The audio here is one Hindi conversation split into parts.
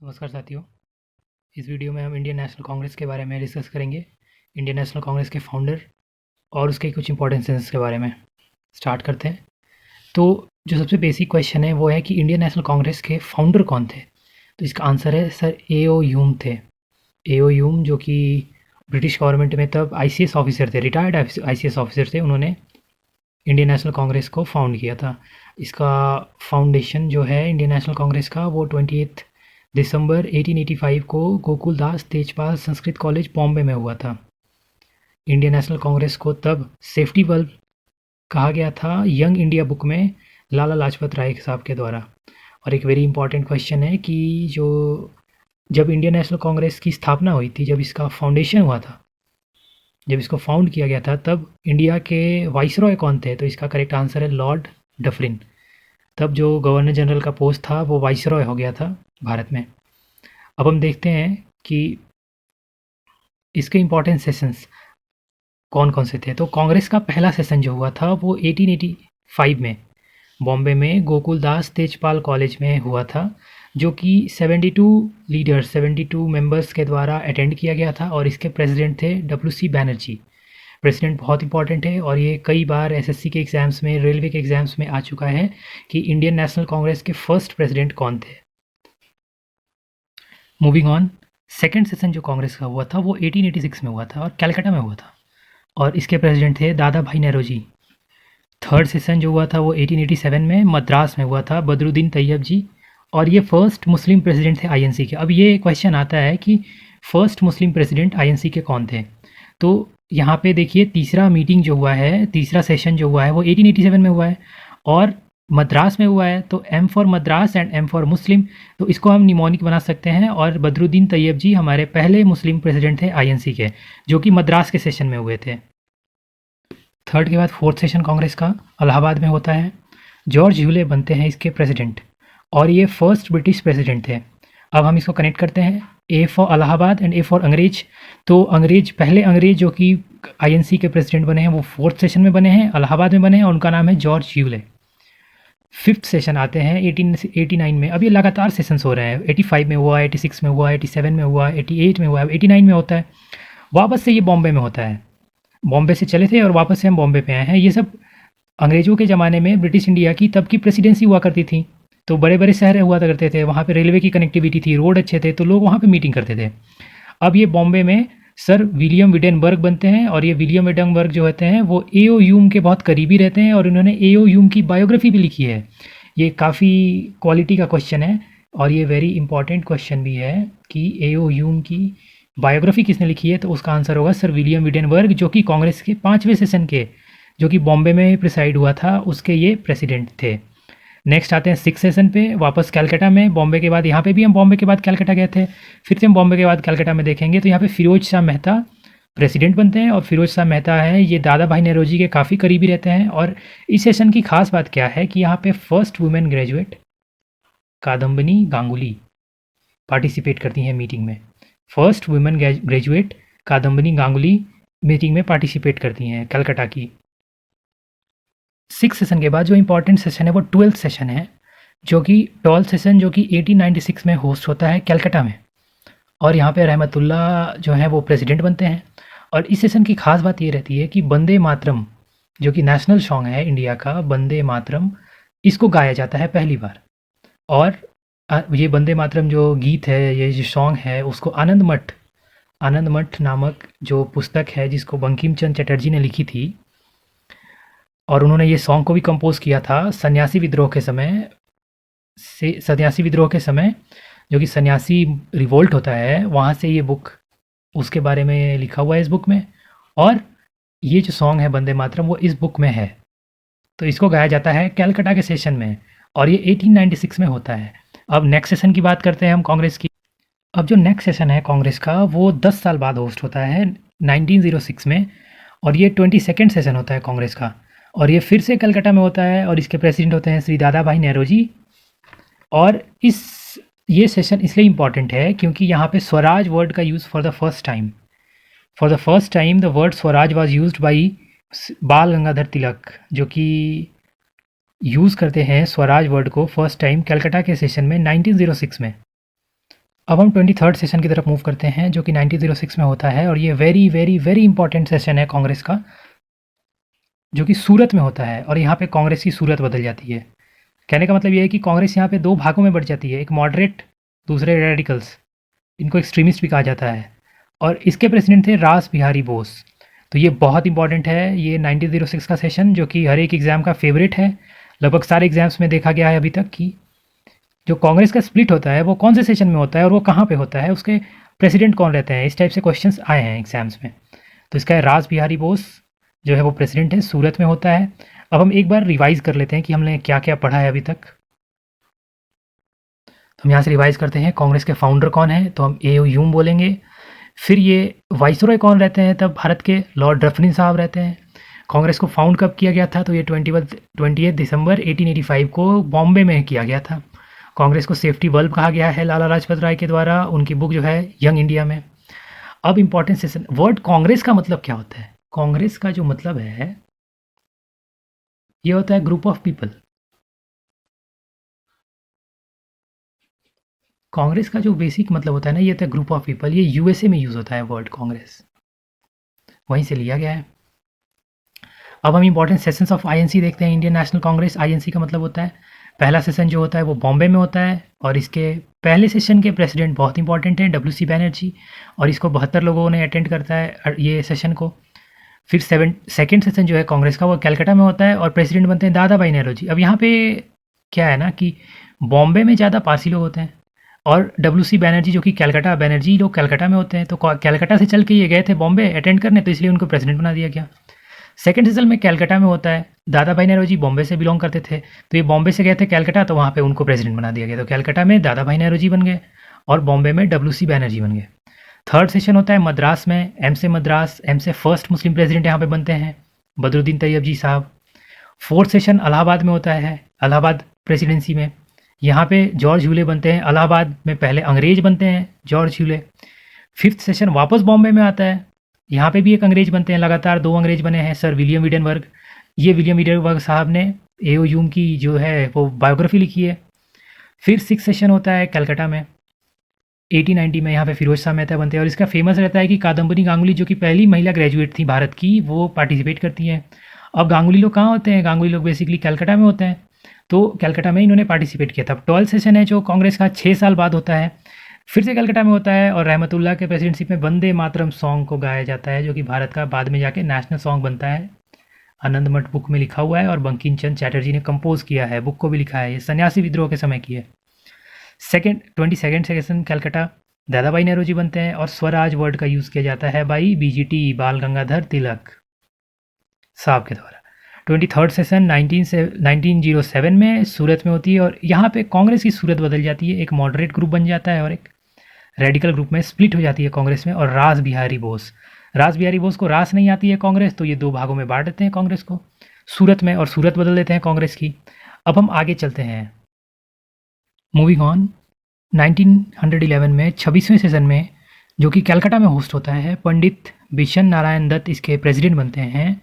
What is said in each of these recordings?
नमस्कार साथियों। इस वीडियो में हम इंडियन नेशनल कांग्रेस के बारे में डिस्कस करेंगे। इंडियन नेशनल कांग्रेस के फाउंडर और उसके कुछ इंपॉर्टेंट सेंस के बारे में स्टार्ट करते हैं। तो जो सबसे बेसिक क्वेश्चन है वो है कि इंडियन नेशनल कांग्रेस के फाउंडर कौन थे। तो इसका आंसर है सर ए.ओ. ह्यूम थे। ए.ओ. ह्यूम जो कि ब्रिटिश गवर्नमेंट में तब आईसीएस ऑफिसर थे, रिटायर्ड आईसीएस ऑफिसर थे। उन्होंने इंडियन नेशनल कांग्रेस को फाउंड किया था। इसका फाउंडेशन जो है इंडियन नेशनल कांग्रेस का वो 28 दिसंबर 1885 को गोकुलदास तेजपाल संस्कृत कॉलेज बॉम्बे में हुआ था। इंडियन नेशनल कांग्रेस को तब सेफ्टी बल्ब कहा गया था यंग इंडिया बुक में लाला लाजपत राय साहब के द्वारा। और एक वेरी इंपॉर्टेंट क्वेश्चन है कि जो जब इंडियन नेशनल कांग्रेस की स्थापना हुई थी, जब इसका फाउंडेशन हुआ था, जब इसको फाउंड किया गया था, तब इंडिया के वाइसरॉय कौन थे। तो इसका करेक्ट आंसर है लॉर्ड डफरिन। तब जो गवर्नर जनरल का पोस्ट था वो वाइसरॉय हो गया था भारत में। अब हम देखते हैं कि इसके इम्पोर्टेंट सेशंस कौन कौन से थे। तो कांग्रेस का पहला सेशन जो हुआ था वो 1885 में बॉम्बे में गोकुलदास तेजपाल कॉलेज में हुआ था, जो कि 72 मेंबर्स के द्वारा अटेंड किया गया था। और इसके प्रेसिडेंट थे डब्ल्यू.सी. बैनर्जी। प्रेसिडेंट बहुत इंपॉर्टेंट है और ये कई बार एसएससी के एग्ज़ाम्स में, रेलवे के एग्ज़ाम्स में आ चुका है कि इंडियन नेशनल कांग्रेस के फर्स्ट प्रेसिडेंट कौन थे। मूविंग ऑन, सेकंड सेशन जो कांग्रेस का हुआ था वो 1886 में हुआ था और कलकत्ता में हुआ था, और इसके प्रेसिडेंट थे दादा भाई नेरोजी। थर्ड सेशन जो हुआ था वो 1887 में मद्रास में हुआ था, बदरुद्दीन तैयब जी। और ये फर्स्ट मुस्लिम प्रेसिडेंट थे आईएनसी के। अब ये क्वेश्चन आता है कि फर्स्ट मुस्लिम प्रेसिडेंट आईएनसी के कौन थे। तो यहाँ पे देखिए, तीसरा मीटिंग जो हुआ है, तीसरा सेशन जो हुआ है वो 1887 में हुआ है और मद्रास में हुआ है। तो M for Madras and M for Muslim, तो इसको हम निमोनिक बना सकते हैं। और बदरुद्दीन तैयब जी हमारे पहले मुस्लिम प्रेसिडेंट थे आईएनसी के, जो कि मद्रास के सेशन में हुए थे। थर्ड के बाद फोर्थ सेशन कांग्रेस का इलाहाबाद में होता है। जॉर्ज ह्यूले बनते हैं इसके प्रेसिडेंट और ये फर्स्ट ब्रिटिश प्रेसिडेंट थे। अब हम इसको कनेक्ट करते हैं, A for Allahabad and A for अंग्रेज। तो अंग्रेज, पहले अंग्रेज जो कि आईएनसी के प्रेसिडेंट बने हैं वो फोर्थ सेशन में बने हैं, इलाहाबाद में बने हैं, और उनका नाम है जॉर्ज ह्यूले। फिफ्थ सेशन आते हैं 1889 में। अब ये लगातार सेशंस हो रहे हैं, 85 में हुआ, 86 में हुआ, 87 में हुआ, 88 में हुआ, 89 में होता है। वापस से ये बॉम्बे में होता है। बॉम्बे से चले थे और वापस से हम बॉम्बे पे आए हैं। ये सब अंग्रेज़ों के ज़माने में ब्रिटिश इंडिया की तब की प्रेसिडेंसी हुआ करती थी, तो बड़े बड़े शहर हुआ करते थे, वहाँ पे रेलवे की कनेक्टिविटी थी, रोड अच्छे थे, तो लोग वहाँ पे मीटिंग करते थे। अब ये बॉम्बे में सर विलियम विडेनबर्ग बनते हैं और ये विलियम विडेनबर्ग जो होते हैं वो ए.ओ. ह्यूम के बहुत करीबी रहते हैं और इन्होंने ए.ओ. ह्यूम की बायोग्राफी भी लिखी है। ये काफ़ी क्वालिटी का क्वेश्चन है और ये वेरी इंपॉर्टेंट क्वेश्चन भी है कि ए.ओ. ह्यूम की बायोग्राफी किसने लिखी है। तो उसका आंसर होगा सर विलियम विडेनबर्ग, जो कि कांग्रेस के 5वें सेशन के, जो कि बॉम्बे में प्रिसाइड हुआ था, उसके ये प्रेसिडेंट थे। नेक्स्ट आते हैं सिक्स सेशन पे, वापस कलकत्ता में। बॉम्बे के बाद यहाँ पे भी हम बॉम्बे के बाद कलकत्ता गए थे, फिर से हम बॉम्बे के बाद कलकत्ता में देखेंगे। तो यहाँ पे फिरोज शाह मेहता प्रेसिडेंट बनते हैं और फिरोज शाह मेहता है ये दादा भाई नेरोजी के काफ़ी करीबी रहते हैं। और इस सेशन की खास बात क्या है कि यहाँ पे first women graduate Kadambini Ganguly participate करती हैं मीटिंग में। First women graduate Kadambini Ganguly meeting में पार्टिसिपेट करती हैं कलकत्ता की। सिक्स सेशन के बाद जो इंपॉर्टेंट सेशन है वो ट्वेल्थ सेशन है, जो कि ट्वेल्थ सेशन जो कि 1896 में होस्ट होता है कलकत्ता में। और यहाँ पे रहमतुल्ला जो है वो प्रेसिडेंट बनते हैं। और इस सेशन की खास बात ये रहती है कि वंदे मातरम, जो कि नेशनल सॉन्ग है इंडिया का, वंदे मातरम, इसको गाया जाता है पहली बार। और ये वंदे मातरम जो गीत है, ये जो सॉन्ग है, उसको आनंद मठ नामक जो पुस्तक है जिसको बंकिम चंद्र चटर्जी ने लिखी थी, और उन्होंने ये सॉन्ग को भी कंपोज किया था सन्यासी विद्रोह के समय जो कि सन्यासी रिवोल्ट होता है, वहाँ से ये बुक, उसके बारे में लिखा हुआ है इस बुक में। और ये जो सॉन्ग है वंदे मातरम वो इस बुक में है। तो इसको गाया जाता है कलकत्ता के सेशन में और ये 1896 में होता है। अब नेक्स्ट सेशन की बात करते हैं हम कांग्रेस की। अब जो नेक्स्ट सेशन है कांग्रेस का वो 10 साल बाद होस्ट होता है 1906 में, और ये 22nd सेशन होता है कांग्रेस का। और ये फिर से कलकत्ता में होता है और इसके प्रेसिडेंट होते हैं श्री दादा भाई नेरोजी। और ये सेशन इसलिए इम्पॉर्टेंट है क्योंकि यहाँ पे स्वराज वर्ड का use for the first time the word Swaraj was used by बाल गंगाधर तिलक, जो कि यूज़ करते हैं स्वराज वर्ड को फर्स्ट टाइम कलकत्ता के सेशन में 1906 में। अब हम 23rd सेशन की तरफ मूव करते हैं जो कि 1906 में होता है, और ये very very very important session है कांग्रेस का, जो कि सूरत में होता है। और यहाँ पे कांग्रेस की सूरत बदल जाती है। कहने का मतलब ये है कि कांग्रेस यहाँ पे दो भागों में बढ़ जाती है, एक मॉडरेट, दूसरे रेडिकल्स, इनको एक्सट्रीमिस्ट भी कहा जाता है। और इसके प्रेसिडेंट थे रास बिहारी बोस। तो ये बहुत इंपॉर्टेंट है, ये 1906 का सेशन, जो कि हर एक एग्ज़ाम का फेवरेट है। लगभग सारे एग्जाम्स में देखा गया है अभी तक कि जो कांग्रेस का स्प्लिट होता है वो कौन से सेशन में होता है और वो कहाँ पे होता है, उसके प्रेसिडेंट कौन रहते हैं, इस टाइप से क्वेश्चंस आए हैं एग्जाम्स में। तो इसका रास बिहारी बोस जो है वो प्रेसिडेंट है, सूरत में होता है। अब हम एक बार रिवाइज कर लेते हैं कि हमने क्या क्या पढ़ा है अभी तक। तो हम यहाँ से रिवाइज करते हैं, कांग्रेस के फाउंडर कौन है, तो हम ए ह्यूम बोलेंगे। फिर ये वाइसरॉय कौन रहते हैं, तब भारत के लॉर्ड डफरिन साहब रहते हैं। कांग्रेस को फाउंड कब किया गया था, तो ये 28 दिसंबर 1885 को बॉम्बे में किया गया था। कांग्रेस को सेफ्टी बल्ब कहा गया है लाला लाजपत राय के द्वारा, उनकी बुक जो है यंग इंडिया में। अब इंपॉर्टेंट सेशन, वर्ड कांग्रेस का मतलब क्या होता है। कांग्रेस का जो मतलब है ये होता है ग्रुप ऑफ पीपल। कांग्रेस का जो बेसिक मतलब होता है ना, ये होता है ग्रुप ऑफ पीपल। ये यूएसए में यूज़ होता है वर्ड कांग्रेस, वहीं से लिया गया है। अब हम इंपॉर्टेंट सेशंस ऑफ आईएनसी देखते हैं, इंडियन नेशनल कांग्रेस। आईएनसी का मतलब होता है, पहला सेशन जो होता है वो बॉम्बे में होता है, और इसके पहले सेशन के प्रेसिडेंट बहुत इंपॉर्टेंट हैं, डब्ल्यू सी बैनर्जी, और इसको 72 लोगों ने अटेंड करता है ये सेशन को। फिर सेकेंड सेशन जो है कांग्रेस का वो कलकत्ता में होता है, और प्रेसिडेंट बनते हैं दादा भाई नेहरू। अब यहाँ पे क्या है ना कि बॉम्बे में ज़्यादा पारसी लोग होते हैं, और डब्ल्यू सी बैनर्जी जो कि कलकत्ता, बैनर्जी लोग कलकत्ता में होते हैं, तो कलकत्ता से चल के ये गए थे बॉम्बे अटेंड करने, तो इसलिए उनको प्रेसिडेंट बना दिया गया। सेकेंड सेशन में कलकत्ता में होता है, दादा भाई नेहरू बॉम्बे से बिलोंग करते थे, तो ये बॉम्बे से गए थे कलकत्ता, तो वहाँ पे उनको प्रेसिडेंट बना दिया गया। तो कलकत्ता में दादा भाई नेहरू बन गए, और बॉम्बे में डब्ल्यू सी बैनर्जी बन गए। थर्ड सेशन होता है मद्रास में, एम से मद्रास, एम से फर्स्ट मुस्लिम प्रेसिडेंट यहाँ पे बनते हैं, बदरुद्दीन तैयब जी साहब। फोर्थ सेशन इलाहाबाद में होता है, इलाहाबाद प्रेसिडेंसी में, यहाँ पे जॉर्ज ह्यूले बनते हैं। इलाहाबाद में पहले अंग्रेज बनते हैं जॉर्ज ह्यूले। फिफ्थ सेशन वापस बॉम्बे में आता है, यहाँ पे भी एक अंग्रेज बनते हैं, लगातार दो अंग्रेज बने हैं, सर विलियम विडेनबर्ग। ये विलियम विडेनबर्ग साहब ने एओ ह्यूम की जो है वो बायोग्राफी लिखी है। फिर सिक्स सेशन होता है कलकत्ता में 1890 में, यहाँ पे फिरोज शाह मेहता बनते हैं, और इसका फेमस रहता है कि कादम्बरी गांगुली जो कि पहली महिला ग्रेजुएट थी भारत की, वो पार्टिसिपेट करती हैं। अब गांगुली लोग कहाँ होते हैं, गांगुली लोग बेसिकली कलकत्ता में होते हैं, तो कलकत्ता में इन्होंने पार्टिसिपेट किया था। अब 12th सेशन है जो कांग्रेस का 6 साल बाद होता है, फिर से कलकत्ता में होता है, और रहमतुल्लाह के प्रेसिडेंटशिप में वंदे मातरम सॉन्ग को गाया जाता है, जो कि भारत का बाद में जाके नेशनल सॉन्ग बनता है। आनंद मठ बुक में लिखा हुआ है, और बंकिम चंद्र चैटर्जी ने कंपोज किया है, बुक को भी लिखा है, ये सन्यासी विद्रोह के समय की है। 22nd सेशन कलकत्ता, दादा भाई नेहरू बनते हैं, और स्वराज वर्ड का यूज़ किया जाता है बाई बीजीटी बाल गंगाधर तिलक साहब के द्वारा। 23rd सेशन 1907 में सूरत में होती है, और यहाँ पे कांग्रेस की सूरत बदल जाती है, एक मॉडरेट ग्रुप बन जाता है और एक रेडिकल ग्रुप में स्प्लिट हो जाती है कांग्रेस में। और रास बिहारी बोस को रास नहीं आती है कांग्रेस, तो ये दो भागों में बांट देते हैं कांग्रेस को सूरत में, और सूरत बदल देते हैं कांग्रेस की। अब हम आगे चलते हैं, मूविंग ऑन। 1911 में 26वें सेशन में, जो कि कलकत्ता में होस्ट होता है, पंडित बिशन नारायण दत्त इसके प्रेसिडेंट बनते हैं।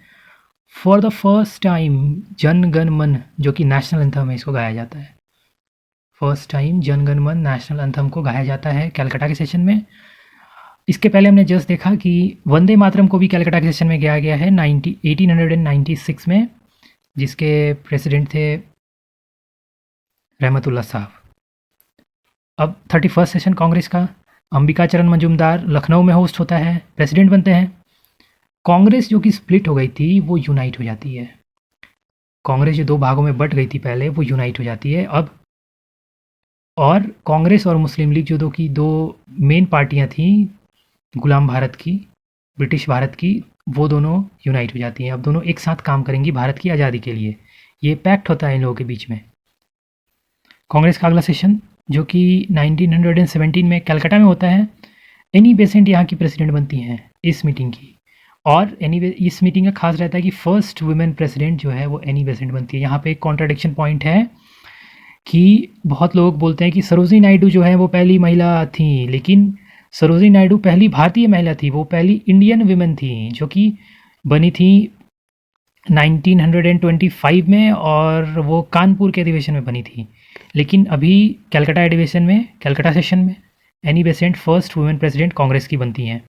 For the first time Jana Gana मन, जो कि नेशनल एंथम है, इसको गाया जाता है। फर्स्ट टाइम जन गण मन नेशनल एंथम को गाया जाता है कलकत्ता के सेशन में। इसके पहले हमने जस्ट देखा कि वंदे मातरम को भी कलकत्ता के सेशन में गाया गया है 1896 में, जिसके प्रेसिडेंट थे रहमतुल्लाह साहब। अब 31st सेशन कांग्रेस का, अंबिका चरण मजूमदार लखनऊ में होस्ट होता है, प्रेसिडेंट बनते हैं। कांग्रेस जो कि स्प्लिट हो गई थी वो यूनाइट हो जाती है। कांग्रेस जो दो भागों में बट गई थी पहले, वो यूनाइट हो जाती है अब। और कांग्रेस और मुस्लिम लीग जो दो मेन पार्टियां थी, गुलाम भारत की, ब्रिटिश भारत की, वो दोनों यूनाइट हो जाती हैं। अब दोनों एक साथ काम करेंगी भारत की आज़ादी के लिए, ये पैक्ट होता है इन लोगों के बीच में। कांग्रेस का अगला सेशन जो कि 1917 में कलकत्ता में होता है, एनी बेसेंट यहाँ की प्रेसिडेंट बनती हैं इस मीटिंग की। और एनी इस मीटिंग का खास रहता है कि फर्स्ट वुमेन प्रेसिडेंट जो है वो एनी बेसेंट बनती है। यहाँ पे एक कॉन्ट्राडिक्शन पॉइंट है कि बहुत लोग बोलते हैं कि सरोजिनी नायडू जो है वो पहली महिला थी, लेकिन सरोजिनी नायडू पहली भारतीय महिला थी, वो पहली इंडियन वुमेन थी, जो कि बनी थी 1925 में, और वो कानपुर के अधिवेशन में बनी थी। लेकिन अभी कलकत्ता अधिवेशन में, कलकत्ता सेशन में Annie Besant first women president Congress की बनती हैं।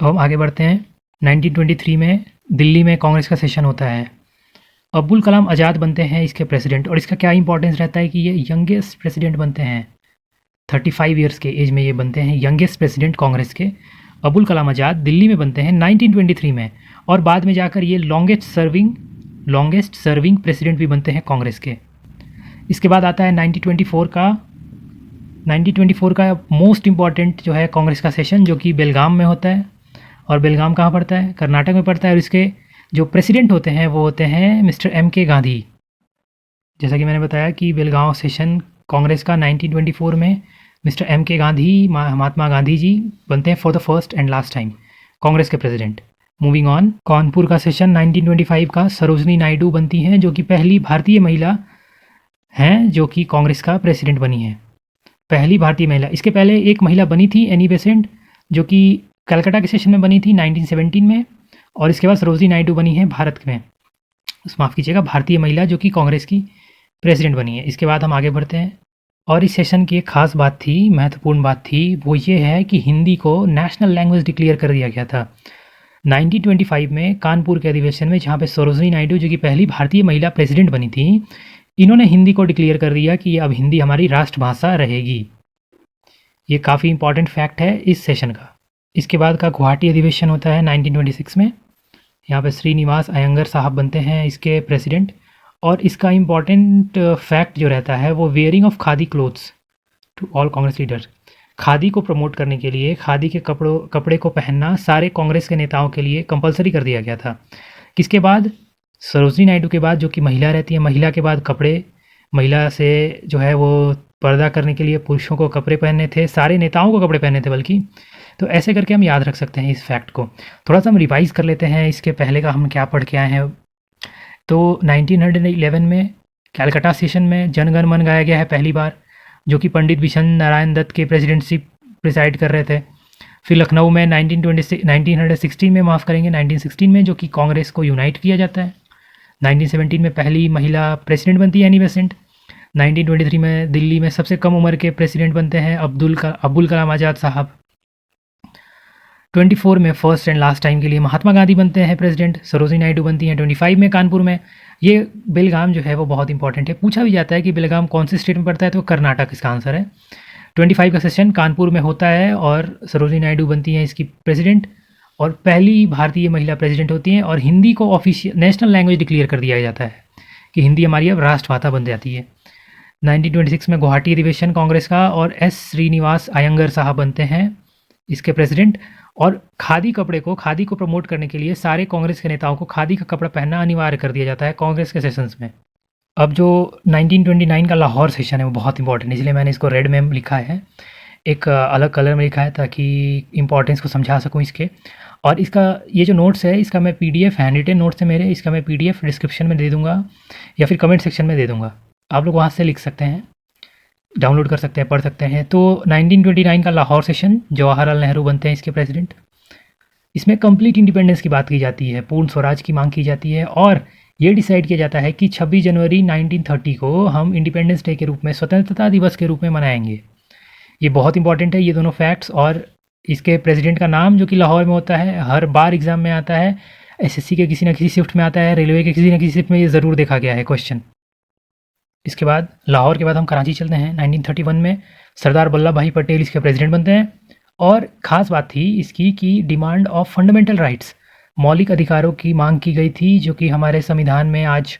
तो हम आगे बढ़ते हैं। 1923 में दिल्ली में कांग्रेस का सेशन होता है। अब्दुल कलाम आज़ाद बनते हैं इसके प्रेसिडेंट, और इसका क्या इंपॉर्टेंस रहता है कि ये यंगेस्ट प्रेसिडेंट बनते हैं। 35 ईयर्स के एज में ये बनते हैं यंगेस्ट प्रेसिडेंट कांग्रेस के। अब्दुल कलाम आज़ाद दिल्ली में बनते हैं 1923 में, और बाद में जाकर ये लॉन्गेस्ट सर्विंग प्रेसिडेंट भी बनते हैं कांग्रेस के। इसके बाद आता है 1924 का मोस्ट इम्पॉर्टेंट जो है कांग्रेस का सेशन, जो कि बेलगाम में होता है। और बेलगाम कहाँ पड़ता है? कर्नाटक में पड़ता है। और इसके जो प्रेसिडेंट होते हैं वो होते हैं मिस्टर M.K. गांधी। जैसा कि मैंने बताया कि बेलगांव सेशन कांग्रेस का 1924 में मिस्टर M.K. गांधी, महात्मा गांधी जी बनते हैं for the first and last time Congress के प्रेसिडेंट। मूविंग ऑन, कानपुर का सेशन 1925 का सरोजनी नायडू बनती हैं, जो कि पहली भारतीय महिला हैं जो कि कांग्रेस का प्रेसिडेंट बनी है। पहली भारतीय महिला। इसके पहले एक महिला बनी थी एनी बेसेंट, जो कि कलकत्ता के सेशन में बनी थी 1917 में, और इसके बाद सरोजनी नायडू बनी है भारत में, माफ़ कीजिएगा, भारतीय महिला जो कि कांग्रेस की प्रेसिडेंट बनी है। इसके बाद हम आगे बढ़ते हैं। और इस सेशन की एक खास बात थी, महत्वपूर्ण बात थी, वो ये है कि हिंदी को नेशनल लैंग्वेज डिक्लेयर कर दिया गया था 1925 में कानपुर के अधिवेशन में, जहाँ पे सरोजनी नायडू जो कि पहली भारतीय महिला प्रेसिडेंट बनी थी, इन्होंने हिंदी को डिक्लेयर कर दिया कि अब हिंदी हमारी राष्ट्रभाषा रहेगी। ये काफ़ी इंपॉर्टेंट फैक्ट है इस सेशन का। इसके बाद का गुवाहाटी अधिवेशन होता है 1926 में। यहाँ पे श्रीनिवास अयंगर साहब बनते हैं इसके प्रेसिडेंट, और इसका इम्पॉर्टेंट फैक्ट जो रहता है वो wearing of khadi clothes to all Congress leaders. Khadi को प्रमोट करने के लिए खादी के कपड़े को पहनना सारे कांग्रेस के नेताओं के लिए कंपलसरी कर दिया गया था। किसके बाद? सरोजनी नायडू के बाद, जो कि महिला रहती है। महिला के बाद कपड़े, महिला से जो है वो पर्दा करने के लिए पुरुषों को कपड़े पहनने थे, सारे नेताओं को कपड़े पहनने थे बल्कि। तो ऐसे करके हम याद रख सकते हैं इस फैक्ट को। थोड़ा सा हम रिवाइज़ कर लेते हैं इसके पहले का हम क्या पढ़ के आए हैं। तो 1911 में कैलकाटा सेशन में जनगण मन गाया गया है पहली बार, जो कि पंडित बिशन नारायण दत्त के प्रेसिडेंसी प्रिसाइड कर रहे थे। फिर लखनऊ में 1916 में, माफ़ करेंगे, 1916 में, जो कि कांग्रेस को यूनाइट किया जाता है। 1917 में पहली महिला प्रेसिडेंट बनती है एनी बेसेंट। 1923 में दिल्ली में सबसे कम उम्र के प्रेसिडेंट बनते हैं अब्दुल कलाम आज़ाद साहब। 24 में फर्स्ट एंड लास्ट टाइम के लिए महात्मा गांधी बनते हैं प्रेसिडेंट। सरोजनी नायडू बनती हैं 25 में कानपुर में। ये बेलगाम जो है वो बहुत इंपॉर्टेंट है, पूछा भी जाता है कि बेलगाम कौन से स्टेट में पड़ता है, तो कर्नाटक इसका आंसर है। 25 का सेशन कानपुर में होता है और सरोजनी नायडू बनती हैं इसकी प्रेसिडेंट, और पहली भारतीय महिला प्रेसिडेंट होती हैं। और हिंदी को ऑफिशियल नेशनल लैंग्वेज डिक्लेयर कर दिया जाता है कि हिंदी हमारी अब राष्ट्रभाषा बन जाती है। 1926 में गुवाहाटी अधिवेशन कांग्रेस का, और S. श्रीनिवास अयंगर साहब बनते हैं इसके प्रेसिडेंट। और खादी को प्रमोट करने के लिए सारे कांग्रेस के नेताओं को खादी का कपड़ा पहनना अनिवार्य कर दिया जाता है कांग्रेस के सेशंस में। अब जो 1929 का लाहौर सेशन है वो बहुत इंपॉर्टेंट है, इसलिए मैंने इसको रेड में लिखा है, एक अलग कलर में लिखा है ताकि इंपॉर्टेंस को समझा सकूं इसके। और इसका ये जो नोट्स है, इसका मैं PDF, हैंड रिटन नोट्स है मेरे, इसका मैं PDF डिस्क्रिप्शन में दे दूँगा या फिर कमेंट सेक्शन में दे दूँगा, आप लोग वहाँ से लिख सकते हैं, डाउनलोड कर सकते हैं, पढ़ सकते हैं। तो 1929 का लाहौर सेशन, जवाहरलाल नेहरू बनते हैं इसके प्रेसिडेंट। इसमें कंप्लीट इंडिपेंडेंस की बात की जाती है, पूर्ण स्वराज की मांग की जाती है, और ये डिसाइड किया जाता है कि 26 जनवरी 1930 को हम इंडिपेंडेंस डे के रूप में, स्वतंत्रता दिवस के रूप में मनाएंगे। ये बहुत इंपॉर्टेंट है ये दोनों फैक्ट्स। और इसके प्रेसिडेंट का नाम जो कि लाहौर में होता है, हर बार एग्जाम में आता है, SSC के किसी न किसी शिफ्ट में आता है, रेलवे के किसी न किसी शिफ्ट में ये ज़रूर देखा गया है क्वेश्चन। इसके बाद लाहौर के बाद हम कराची चलते हैं। 1931 में सरदार वल्लभ भाई पटेल इसके प्रेसिडेंट बनते हैं। और ख़ास बात थी इसकी कि डिमांड ऑफ फंडामेंटल राइट्स, मौलिक अधिकारों की मांग की गई थी, जो कि हमारे संविधान में आज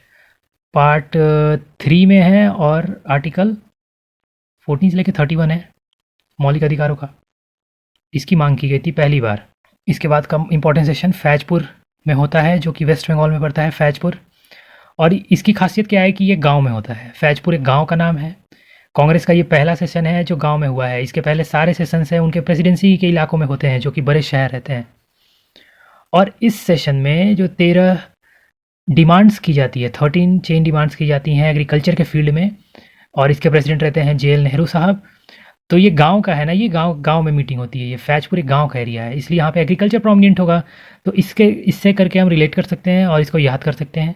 पार्ट 3 में है और आर्टिकल 14 से लेकर 31 है मौलिक अधिकारों का, इसकी मांग की गई थी पहली बार। इसके बाद का इंपॉर्टेंट सेशन फैजपुर में होता है, जो कि वेस्ट बंगाल में पड़ता है फैजपुर। और इसकी खासियत क्या है कि ये गांव में होता है, फैजपुर एक गांव का नाम है। कांग्रेस का ये पहला सेशन है जो गांव में हुआ है। इसके पहले सारे सेशंस हैं उनके प्रेसिडेंसी के इलाकों में होते हैं, जो कि बड़े शहर रहते हैं। और इस सेशन में जो 13 डिमांड्स की जाती है, 13 चेन डिमांड्स की जाती हैं एग्रीकल्चर के फील्ड में, और इसके प्रेसिडेंट रहते हैं JL नेहरू साहब। तो ये गांव का है ना, ये गांव में मीटिंग होती है, ये फैजपुर एक गांव का एरिया है, इसलिए यहाँ पे एग्रीकल्चर प्रोमिनेंट होगा। तो इससे करके हम रिलेट कर सकते हैं और इसको याद कर सकते हैं।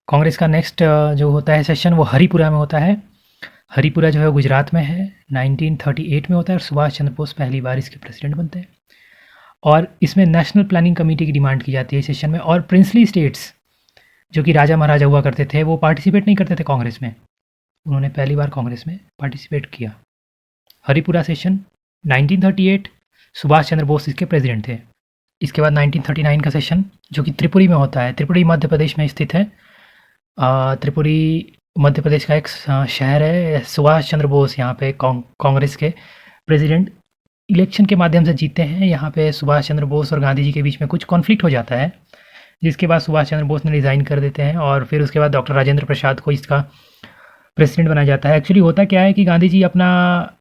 कांग्रेस का नेक्स्ट जो होता है सेशन वो हरिपुरा में होता है। हरिपुरा जो है गुजरात में है, 1938 में होता है और सुभाष चंद्र बोस पहली बार इसके प्रेसिडेंट बनते हैं। और इसमें नेशनल प्लानिंग कमेटी की डिमांड की जाती है इस सेशन में, और प्रिंसली स्टेट्स जो कि राजा महाराजा हुआ करते थे वो पार्टिसिपेट नहीं करते थे कांग्रेस में, उन्होंने पहली बार कांग्रेस में पार्टिसिपेट किया। हरिपुरा सेशन 1938, सुभाष चंद्र बोस इसके प्रेसिडेंट थे। इसके बाद 1939 का सेशन जो कि त्रिपुरी में होता है, त्रिपुरी मध्य प्रदेश में स्थित है। त्रिपुरी मध्य प्रदेश का एक शहर है। सुभाष चंद्र बोस यहाँ पे कांग्रेस के प्रेसिडेंट इलेक्शन के माध्यम से जीते हैं। यहाँ पे सुभाष चंद्र बोस और गांधी जी के बीच में कुछ कॉन्फ्लिक्ट हो जाता है, जिसके बाद सुभाष चंद्र बोस ने रिज़ाइन कर देते हैं और फिर उसके बाद डॉक्टर राजेंद्र प्रसाद को इसका प्रेसिडेंट बनाया जाता है। एक्चुअली होता क्या है कि गांधी जी अपना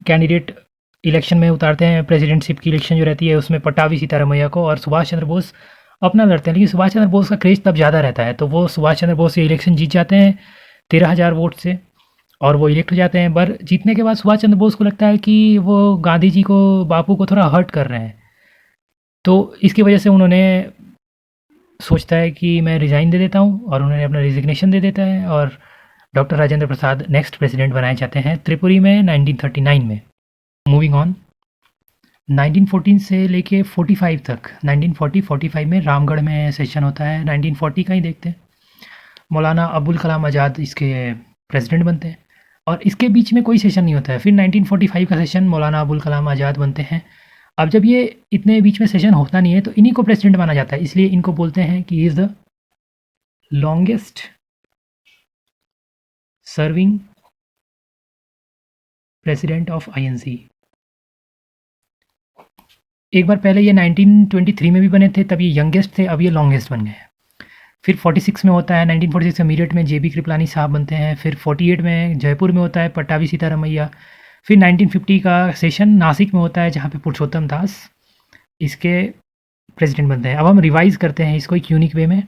कैंडिडेट इलेक्शन में उतारते हैं, प्रेसिडेंटशिप की इलेक्शन जो रहती है उसमें पट्टाभी सीतारमैया को, और सुभाष चंद्र बोस अपना लड़ते हैं। लेकिन सुभाष चंद्र बोस का क्रेज तब ज़्यादा रहता है, तो वो सुभाष चंद्र बोस ये इलेक्शन जीत जाते हैं 13,000 वोट से, और वो इलेक्ट हो जाते हैं। पर जीतने के बाद सुभाष चंद्र बोस को लगता है कि वो गांधी जी को, बापू को थोड़ा हर्ट कर रहे हैं, तो इसकी वजह से उन्होंने सोचता है कि मैं रिज़ाइन दे देता हूँ, और उन्होंने अपना रिजिग्नेशन दे देता है, और doctor Rajendra Prasad next president बनाए जाते हैं त्रिपुरी में 1939 में। मूविंग ऑन, 1914 से लेके 45 तक, 1940-45 में रामगढ़ में सेशन होता है। 1940 का ही देखते हैं। मौलाना अबुल कलाम आज़ाद इसके प्रेसिडेंट बनते हैं, और इसके बीच में कोई सेशन नहीं होता है। फिर 1945 का सेशन मौलाना अबुल कलाम आज़ाद बनते हैं। अब जब ये इतने बीच में सेशन होता नहीं है तो इन्हीं को प्रेसिडेंट माना जाता है, इसलिए इनको बोलते हैं कि is the longest serving president of INC. एक बार पहले ये 1923 में भी बने थे, तब ये यंगेस्ट थे, अब ये लॉन्गेस्ट बन गए। फिर 46 में होता है, 1946 में मीरठ में जेबी कृपलानी साहब बनते हैं। फिर 48 में जयपुर में होता है पट्टाभी सीतारमैया। फिर 1950 का सेशन नासिक में होता है, जहाँ पे पुरुषोत्तम दास इसके प्रेसिडेंट बनते हैं। अब हम रिवाइज़ करते हैं इसको एक यूनिक वे में।